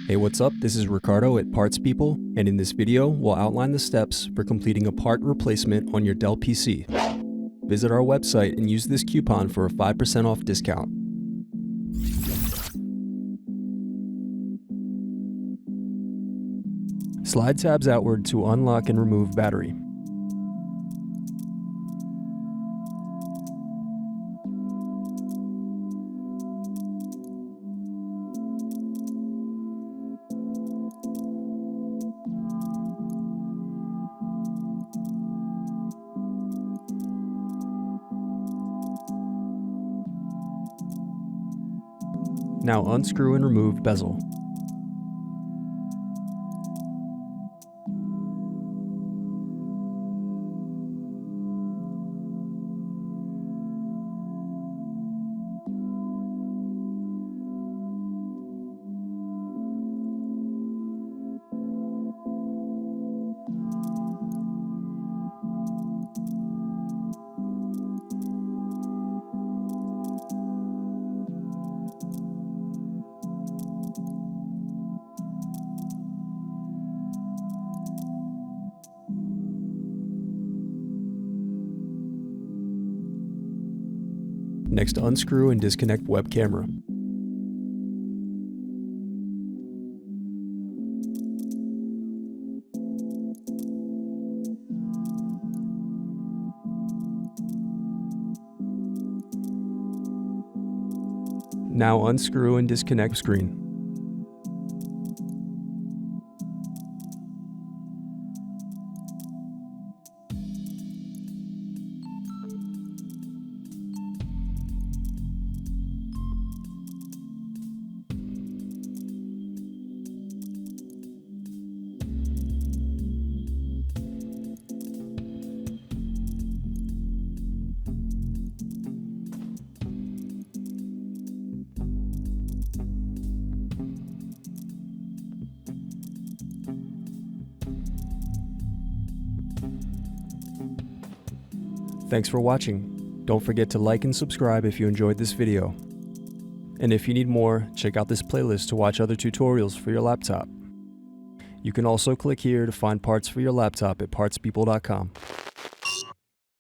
Hey, what's up? This is Ricardo at Parts People, and in this video, we'll outline the steps for completing a part replacement on your Dell PC. Visit our website and use this coupon for a 5% off discount. Slide tabs outward to unlock and remove battery. Now unscrew and remove bezel. Next, unscrew and disconnect web camera. Now unscrew and disconnect screen. Thanks for watching. Don't forget to like and subscribe if you enjoyed this video. And if you need more, check out this playlist to watch other tutorials for your laptop. You can also click here to find parts for your laptop at partspeople.com.